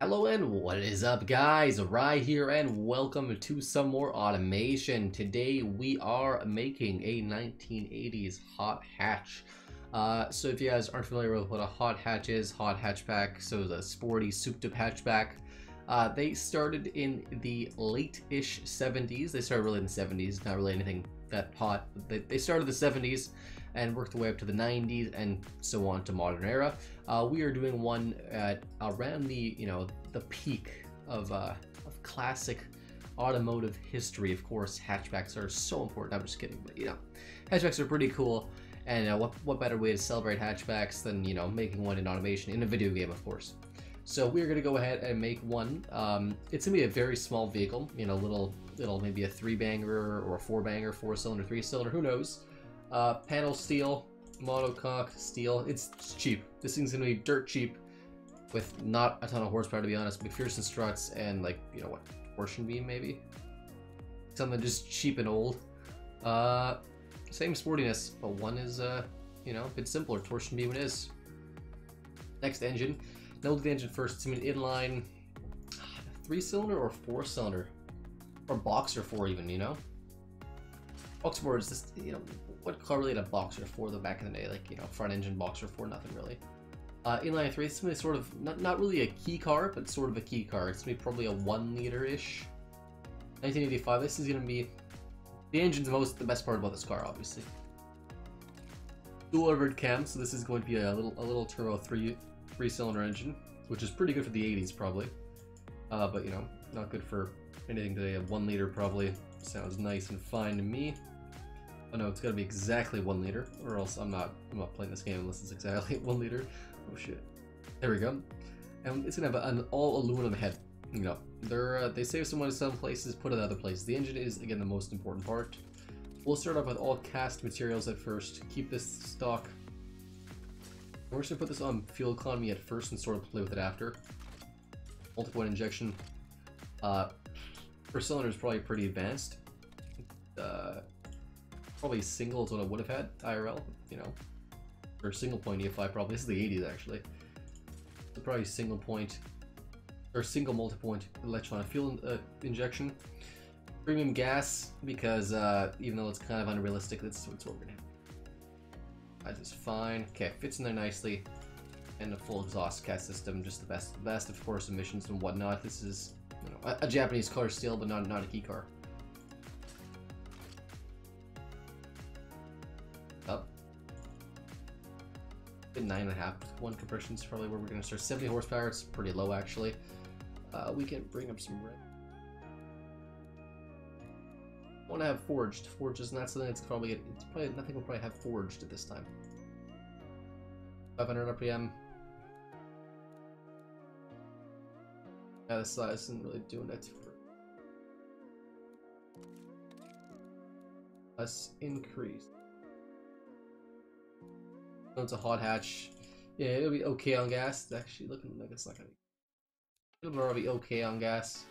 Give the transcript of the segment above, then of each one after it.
Hello and what is up, guys? Rai here and welcome to some more automation. Today we are making a 1980s hot hatch. So if you guys aren't familiar with what a hot hatch is, hot hatchback, so the sporty souped up hatchback. They started in the late-ish 70s. They started really in the 70s, not really anything that hot. They started the 70s and worked their way up to the 90s and so on to modern era. We are doing one at around the peak of classic automotive history. Of course, hatchbacks are so important. I'm just kidding, but hatchbacks are pretty cool. And what better way to celebrate hatchbacks than making one in automation in a video game, of course. So we're gonna go ahead and make one. It's gonna be a very small vehicle, little maybe a 3-banger or a 4-banger, 4-cylinder, 3-cylinder, who knows. Panel steel, monocoque steel. It's cheap. This thing's gonna be dirt cheap, with not a ton of horsepower, to be honest. McPherson struts and what, torsion beam maybe. Something just cheap and old. Same sportiness, but one is a bit simpler. Torsion beam it is. Next engine. Now we'll do the engine first. It's an inline 3-cylinder or 4-cylinder, or boxer 4 even. Boxer 4 is just what car really had a boxer 4 though back in the day, front engine boxer 4, nothing really. Inline 3, it's gonna be sort of not really a key car, but sort of a key car. It's gonna be probably a 1-liter-ish. 1985. This is gonna be the engine's the best part about this car, obviously. Dual overhead cam, so this is going to be a little turbo 3-cylinder engine, which is pretty good for the 80s probably. But not good for anything today. A 1-liter probably sounds nice and fine to me. Oh no, it's gotta be exactly 1 liter, or else I'm not playing this game unless it's exactly 1 liter. Oh shit. There we go. And it's gonna have an all aluminum head. They save some money some places, put it other places. The engine is again the most important part. We'll start off with all cast materials at first. Keep this stock. We're just gonna put this on fuel economy at first and sort of play with it after. Multi-point injection. Per cylinder is probably pretty advanced. Probably single is what I would have had IRL, or single point EFI probably. This is the 80s actually. So probably single point or single multi-point electronic fuel injection. Premium gas, because even though it's kind of unrealistic, that's what we're gonna have. That is fine. Okay, fits in there nicely. And a full exhaust cat system, just the best of course, emissions and whatnot. This is a Japanese car still, but not a key car. Up. 9.5. 1 compression is probably where we're gonna start. 70 horsepower. It's pretty low actually. We can bring up some red. I want to have forged. Forged is not something that's probably. It's probably nothing. We'll probably have forged at this time. 500 RPM. Yeah, the size isn't really doing it for us. Increase. It's a hot hatch. Yeah, it'll be okay on gas. It's actually looking like it's not gonna be. It'll be okay on gas.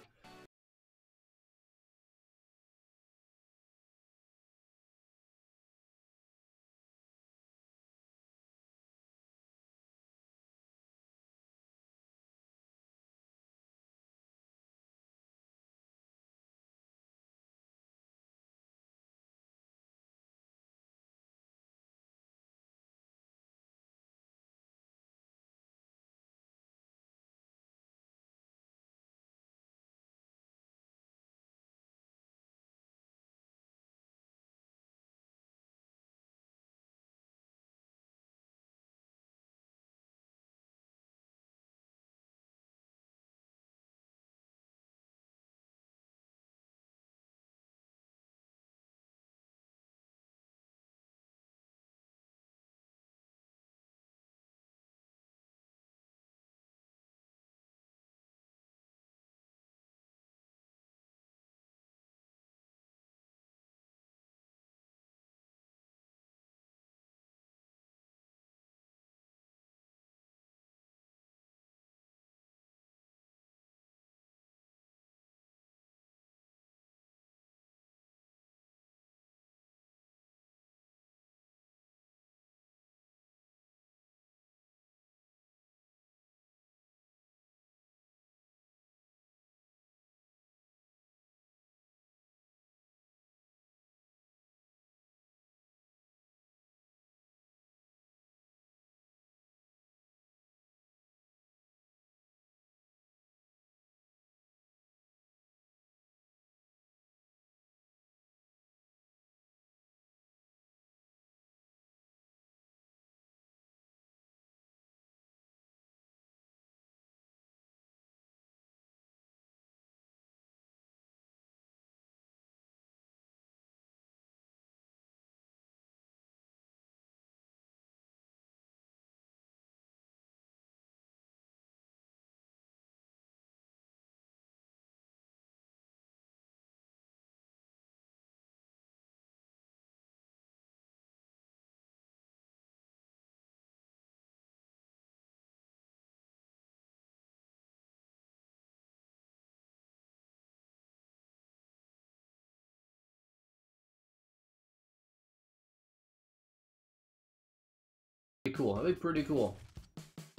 cool. That'd be pretty cool.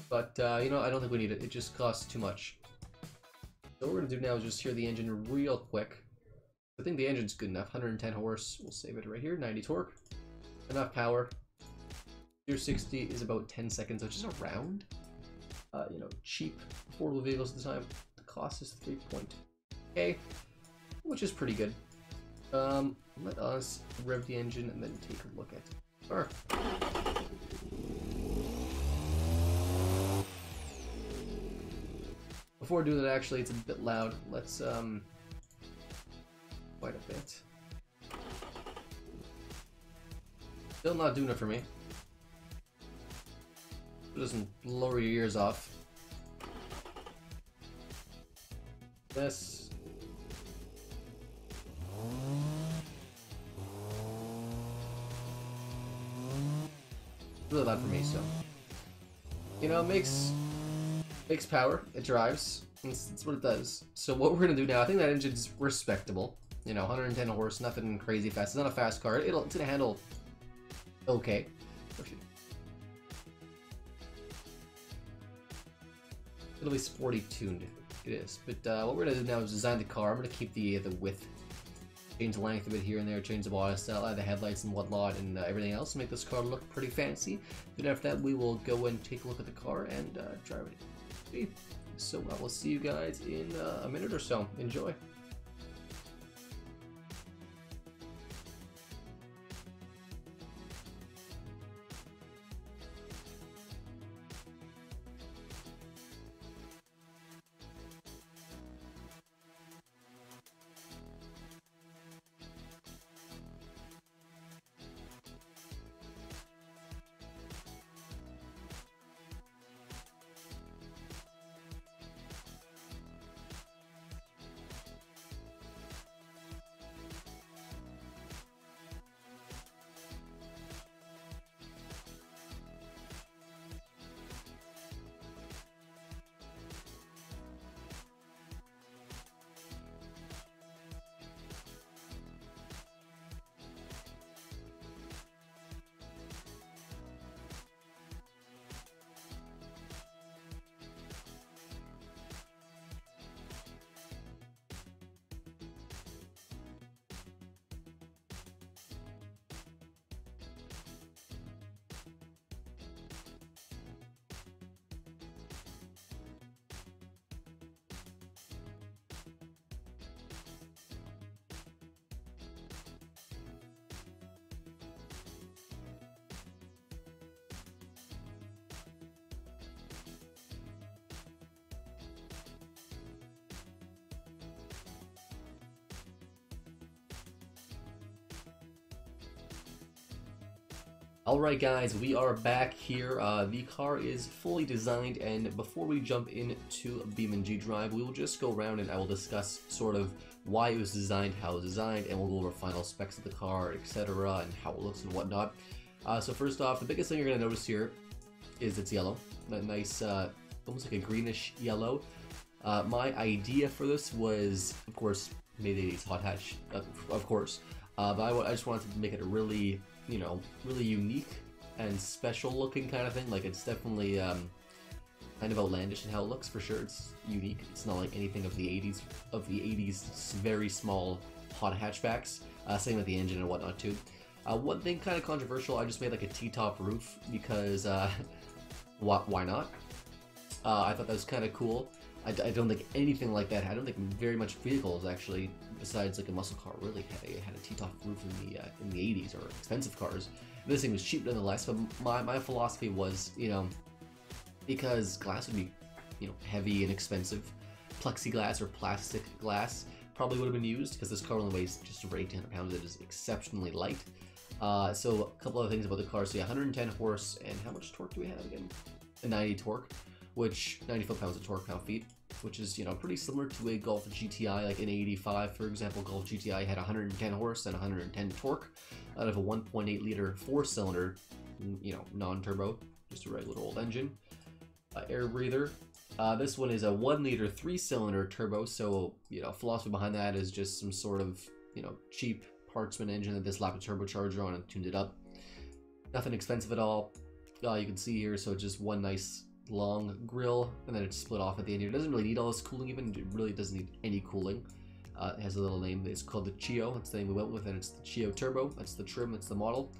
But, you know, I don't think we need it. It just costs too much. So what we're going to do now is just hear the engine real quick. I think the engine's good enough. 110 horse. We'll save it right here. 90 torque. Enough power. 0-60 is about 10 seconds, which is around, you know, cheap affordable vehicles at the time. The cost is 3.K, which is pretty good. Let us rev the engine and then take a look at the car. Before doing that, actually, it's a bit loud. Let's, quite a bit. Still not doing it for me. It doesn't blow your ears off. This. Really loud for me, so. You know, it makes power, it drives, it's what it does. So what we're gonna do now, I think that engine's respectable. You know, 110 horse, nothing crazy fast. It's not a fast car. It's gonna handle okay. It'll be sporty tuned. It is. But what we're gonna do now is design the car. I'm gonna keep the width, change the length a bit here and there, change the body style, add the headlights and whatnot, and everything else to make this car look pretty fancy. Then after that, we will go and take a look at the car and drive it. So I will see you guys in a minute or so. Enjoy. Alright guys, we are back here. The car is fully designed, and before we jump into Beamng Drive, we will just go around and I will discuss sort of why it was designed, how it was designed, and we'll go over final specs of the car, etc., and how it looks and whatnot. So first off, the biggest thing you're going to notice here is it's yellow. That nice, almost like a greenish yellow. My idea for this was, of course, made 80's hot hatch, of course, but I just wanted to make it a really, you know, really unique and special looking kind of thing. Like, it's definitely kind of outlandish in how it looks, for sure. It's unique. It's not like anything of the 80's very small hot hatchbacks. Same with the engine and whatnot too. One thing kind of controversial, I just made like a T-top roof because why not? I thought that was kind of cool. I don't think anything like that. I don't think very much vehicles actually, besides like a muscle car, really had a T-top roof in the 80's, or expensive cars. This thing was cheap nonetheless. But my philosophy was, you know, because glass would be, you know, heavy and expensive, plexiglass or plastic glass probably would have been used, because this car only weighs just over 1,800 pounds. It is exceptionally light. So a couple of things about the car. So yeah, 110 horse, and how much torque do we have again? A 90 torque, which 90 foot-pounds of torque pound-feet, which is, you know, pretty similar to a Golf GTI. Like in 85, for example, Golf GTI had 110 horse and 110 torque out of a 1.8 liter four-cylinder, you know, non-turbo, just a regular old engine. Air breather. This one is a 1 liter 3-cylinder turbo, so, you know, philosophy behind that is just some sort of, you know, cheap partsman engine that they slapped a turbocharger on and tuned it up. Nothing expensive at all. You can see here, so it's just one nice long grill, and then it's split off at the end here. It doesn't really need all this cooling, even. It really doesn't need any cooling. It has a little name. It's called the Chio. That's the name we went with, and it's the Chio Turbo. That's the trim. That's the model.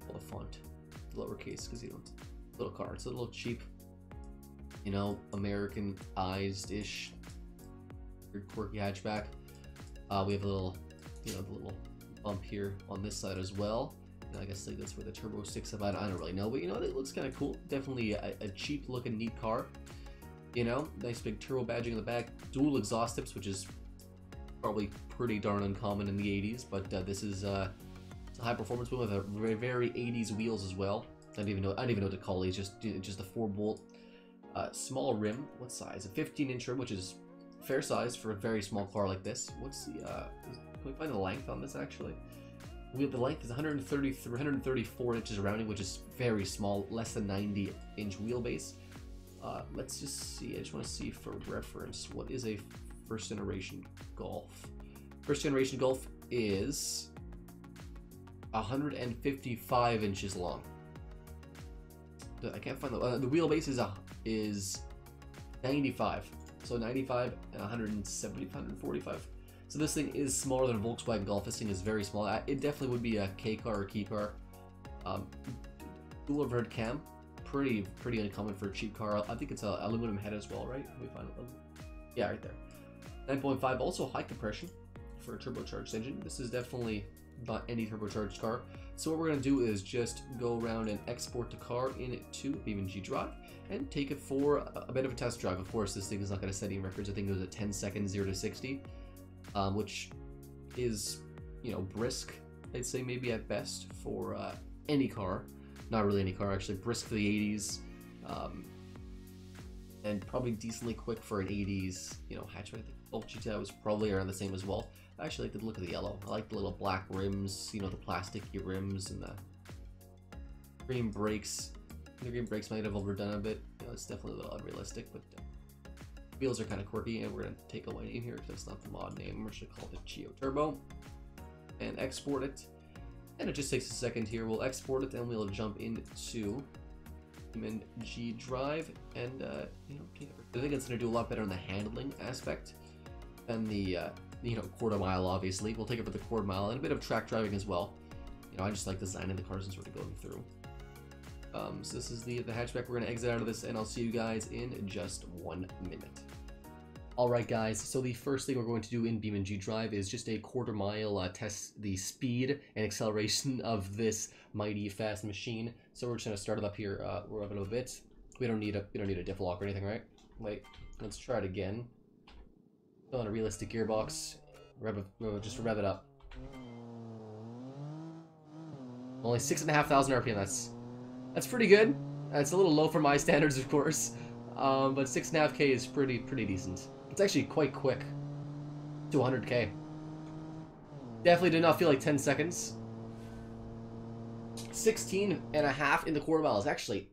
All the font, lowercase, because you know, it's a little car. It's a little cheap, you know, Americanized-ish, quirky hatchback. We have a little, you know, the little bump here on this side as well. I guess like that's where the turbo sticks up. I don't really know, but you know, it looks kind of cool. Definitely a cheap looking, neat car. You know, nice big turbo badging in the back. Dual exhaust tips, which is probably pretty darn uncommon in the 80s, but this is a high performance wheel with a very 80s wheels as well. I don't even know what to call these. Just a 4-bolt small rim. What size? A 15-inch rim, which is fair size for a very small car like this. What's the can we find the length on this actually? The length is 134 inches rounding, which is very small, less than 90-inch wheelbase. Let's just see. I just want to see for reference, what is a first generation Golf? First generation Golf is 155 inches long. I can't find the wheelbase is 95. So 95 and 170, 145. So this thing is smaller than a Volkswagen Golf. This thing is very small. It definitely would be a K car or key car. Dual overhead cam, pretty uncommon for a cheap car. I think it's an aluminum head as well, right? Let me find it. Yeah, right there. 9.5, also high compression for a turbocharged engine. This is definitely not any turbocharged car. So what we're gonna do is just go around and export the car into Beamng Drive and take it for a bit of a test drive. Of course, this thing is not gonna set any records. I think it was a 10 seconds 0 to 60. Which is, you know, brisk, I'd say maybe at best for any car. Not really any car, actually. Brisk for the 80s. And probably decently quick for an 80s, you know, hatchback. The Golf GTI was probably around the same as well. I actually like the look of the yellow. I like the little black rims, you know, the plasticky rims, and the green brakes. The green brakes might have overdone a bit. You know, it's definitely a little unrealistic, but wheels are kind of quirky, and we're going to take away name here because it's not the mod name. We're just going to call it Chio Turbo and export it. And it just takes a second here. We'll export it, and we'll jump into Beamng Drive, and you know, I think it's going to do a lot better in the handling aspect than the you know, quarter mile. Obviously, we'll take it for the quarter mile and a bit of track driving as well. You know, I just like designing the cars and sort of going through. So this is the hatchback. We're going to exit out of this, and I'll see you guys in just 1 minute. Alright guys, so the first thing we're going to do in Beamng Drive is just a quarter mile test the speed and acceleration of this mighty fast machine. So we're just going to start it up here, rev it a bit. We don't need a diff lock or anything, right? Wait, let's try it again. Still on a realistic gearbox. Just rev it up. Only 6,500 RPM. That's pretty good. It's a little low for my standards, of course, but 6.5K is pretty decent. It's actually quite quick to 100K. Definitely did not feel like 10 seconds. 16.5 in the quarter mile is actually,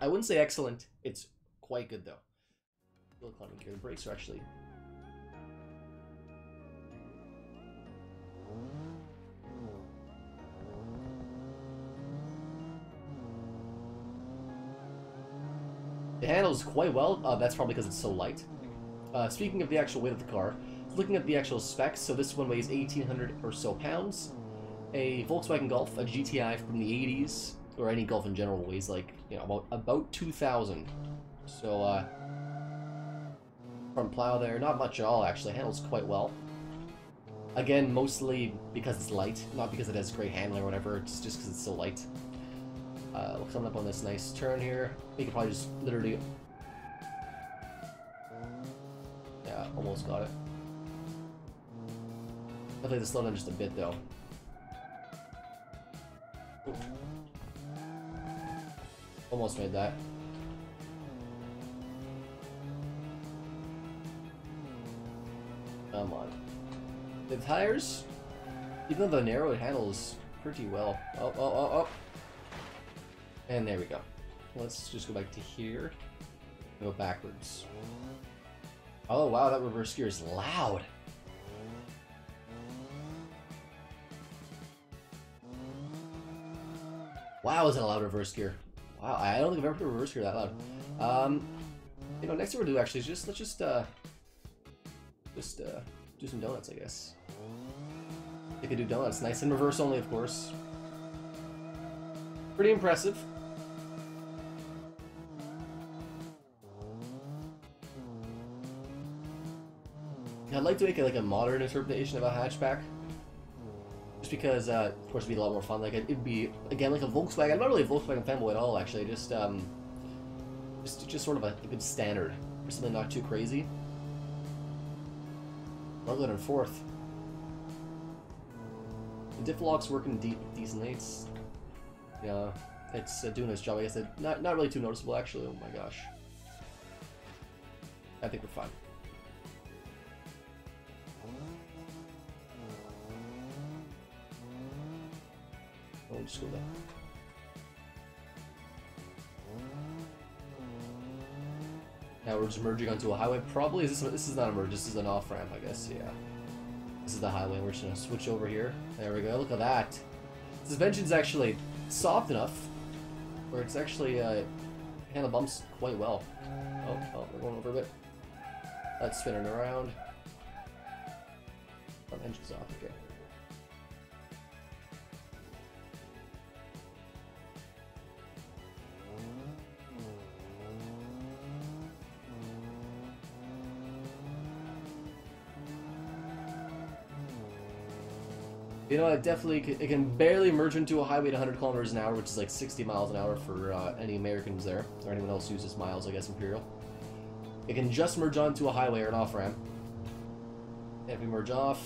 I wouldn't say excellent. It's quite good though. Fuel economy here. The brakes are actually. It handles quite well. That's probably because it's so light. Speaking of the actual weight of the car, looking at the actual specs, so this one weighs 1,800 or so pounds. A Volkswagen Golf, a GTI from the 80s, or any Golf in general, weighs like, you know, about 2,000. So front plow there, not much at all actually. Handles quite well. Again, mostly because it's light, not because it has great handling or whatever. It's just because it's so light. Coming up on this nice turn here. You could probably just literally... Yeah, almost got it. Definitely have to slow down just a bit though. Ooh. Almost made that. Come on. The tires, even though they're narrow, it handles pretty well. Oh. And there we go. Let's just go back to here. Go backwards. Oh wow, that reverse gear is loud. Wow, is that a loud reverse gear? Wow, I don't think I've ever heard a reverse gear that loud. You know, next thing we'll do actually is let's just do some donuts, I guess. They could do donuts, nice and reverse only, of course. Pretty impressive. I'd like to make it like a modern interpretation of a hatchback. Just because, of course, it'd be a lot more fun. Like, it'd be, again, like a Volkswagen. I'm not really a Volkswagen fanboy at all, actually. Just sort of a good standard. For something not too crazy. I'll go in fourth. The diff lock's working decently. It's doing its job. I guess not really too noticeable, actually. Oh my gosh. I think we're fine. We'll just go there. Now we're just merging onto a highway. Probably this is not a merge. This is an off ramp, I guess. Yeah. This is the highway. We're just gonna switch over here. There we go. Look at that. Suspension's actually soft enough where it's actually handle bumps quite well. Oh, we're going over a bit. That's spinning around. Oh, engine's off. Okay. You know, it can barely merge into a highway at 100 kilometers an hour, which is like 60 miles an hour for any Americans there, or anyone else who uses miles, I guess, Imperial. It can just merge onto a highway or an off-ramp. And if we merge off,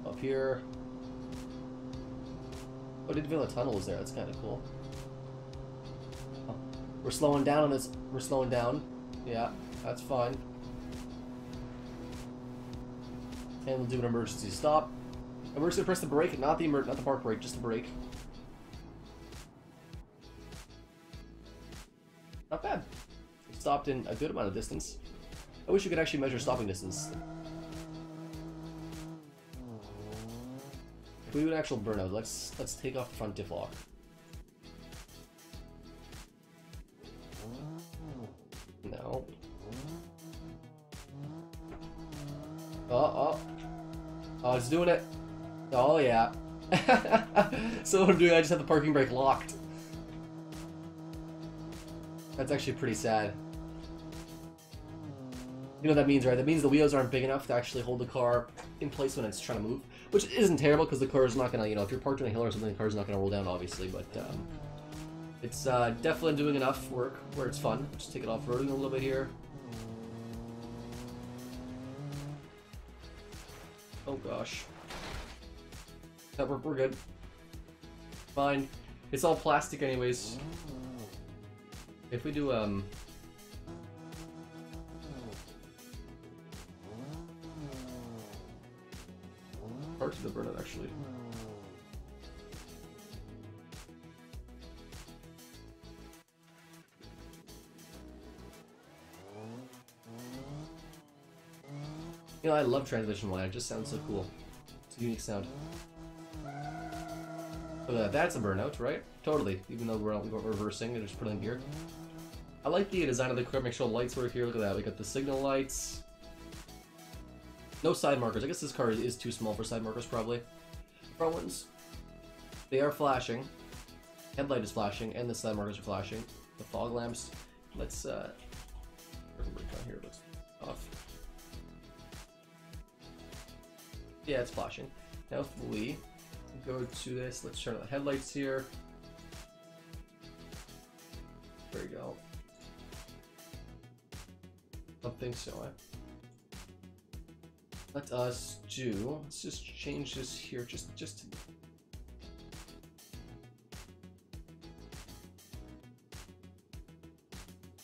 up here. Oh, didn't feel a tunnel was there. That's kind of cool. Oh, we're slowing down on this. We're slowing down. Yeah, that's fine. And we'll do an emergency stop. And we're just gonna press the brake, not the park brake, just the brake. Not bad. We stopped in a good amount of distance. I wish you could actually measure stopping distance. If we do an actual burnout, let's take off the front diff lock. No. Oh, it's doing it. Oh, yeah. So what I'm doing, I just have the parking brake locked. That's actually pretty sad. You know what that means, right? That means the wheels aren't big enough to actually hold the car in place when it's trying to move. Which isn't terrible, because the car is not going to, you know, if you're parked on a hill or something, the car's not going to roll down, obviously. But it's definitely doing enough work where it's fun. Just take it off-roading a little bit here. Oh gosh. We're good. Fine. It's all plastic anyways. If we do parts of the burnout actually. You know, I love transmission light. It just sounds so cool. It's a unique sound. So that's a burnout, right? Totally. Even though we're reversing and just put it in gear. I like the design of the car. Make sure the lights work here. Look at that. We got the signal lights. No side markers. I guess this car is too small for side markers, probably. Front ones. They are flashing. Headlight is flashing, and the side markers are flashing. The fog lamps. Let's here. Looks off. Yeah, it's flashing. Now if we go to this, let's turn on the headlights here. There we go. I don't think so, Let us do, let's just change this here, just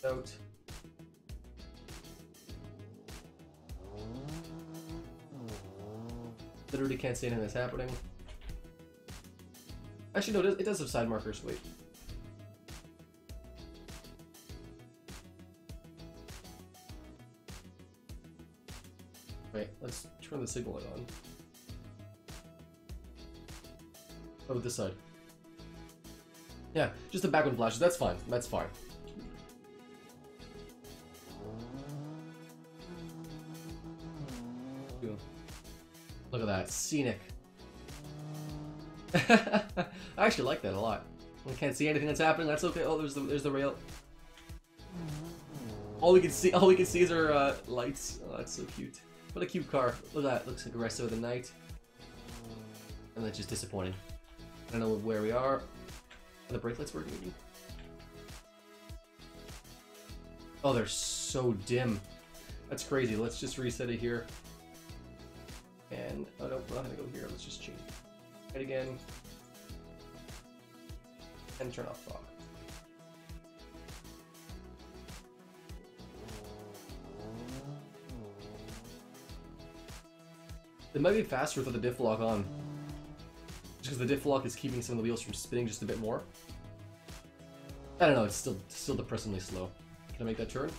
out. Literally can't see anything that's happening. Actually, no, it does have side markers. Wait. Wait, let's turn the signal light on. Oh, this side. Yeah, just the background flashes. That's fine. That's fine. Look at that. Scenic. I actually like that a lot. I can't see anything that's happening. That's okay. Oh, there's the rail. All we can see is our lights. Oh, that's so cute. What a cute car. Look at that. Looks like the rest of the night. And that's just disappointing. I don't know where we are. Are the brake lights working again? Oh, they're so dim. That's crazy. Let's just reset it here. And, oh no, we're not gonna go here. Let's just change it again. And turn off fog. It might be faster with the diff lock on. Just because the diff lock is keeping some of the wheels from spinning just a bit more. I don't know, it's still depressingly slow. Can I make that turn?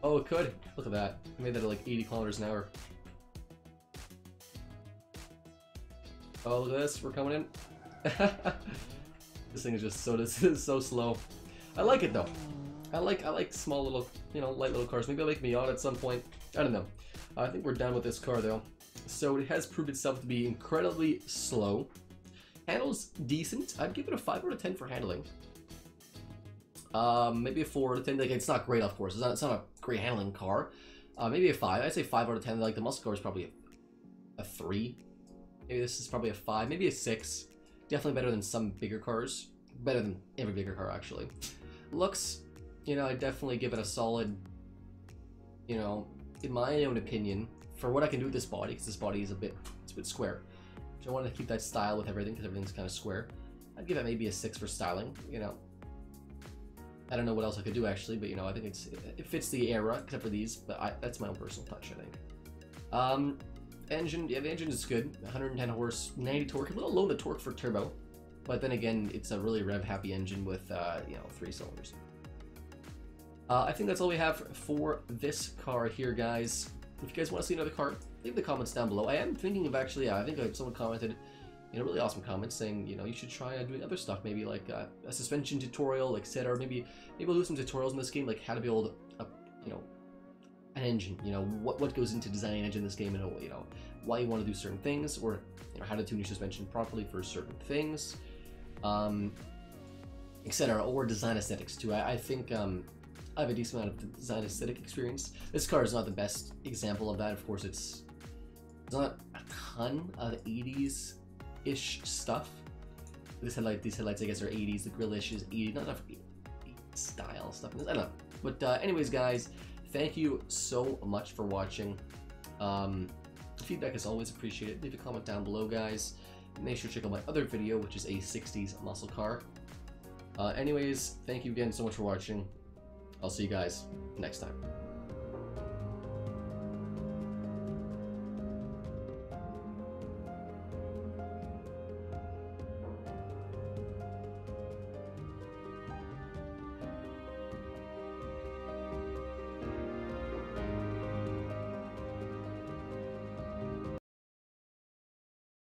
Oh, it could. Look at that. I made that at like 80 kilometers an hour. Oh, look at this. We're coming in. This thing is just so slow. I like it though. I like small little, you know, light little cars. Maybe I'll make Miata at some point. I don't know. I think we're done with this car though. So it has proved itself to be incredibly slow. Handles decent. I'd give it a 5 out of 10 for handling. Maybe a 4 out of 10. Like, it's not great, of course. It's not a great handling car. Maybe a 5. I'd say 5 out of 10. Like, the muscle car is probably a 3. Maybe this is probably a 5. Maybe a 6. Definitely better than some bigger cars. Better than every bigger car, actually. Looks, you know, I'd definitely give it a solid, you know, in my own opinion, for what I can do with this body, because this body is a bit square. So I want to keep that style with everything, because everything's kind of square. I'd give it maybe a 6 for styling, you know. I don't know what else I could do actually, but you know, I think it fits the era, except for these, but that's my own personal touch, I think. Engine, yeah, the engine is good. 110 horse, 90 torque, a little low the torque for turbo, but then again, it's a really rev-happy engine with, you know, 3 cylinders. I think that's all we have for this car here, guys. If you guys want to see another car, leave the comments down below. I am thinking of actually, I think someone commented in a really awesome comment saying, you know, you should try doing other stuff, maybe like a suspension tutorial, etc. Maybe we'll do some tutorials in this game, like how to build a, you know, an engine. You know, what goes into designing an engine in this game, and you know, why you want to do certain things, or you know, how to tune your suspension properly for certain things, etc. Or design aesthetics too. I think I have a decent amount of design aesthetic experience. This car is not the best example of that. Of course, it's not a ton of 80s-ish stuff. These headlights, I guess, are 80s. The grill-ish is 80s. Not enough style stuff. I don't know. But anyways, guys, thank you so much for watching. Feedback is always appreciated. Leave a comment down below, guys. Make sure to check out my other video, which is a 60s muscle car. Anyways, thank you again so much for watching. I'll see you guys next time.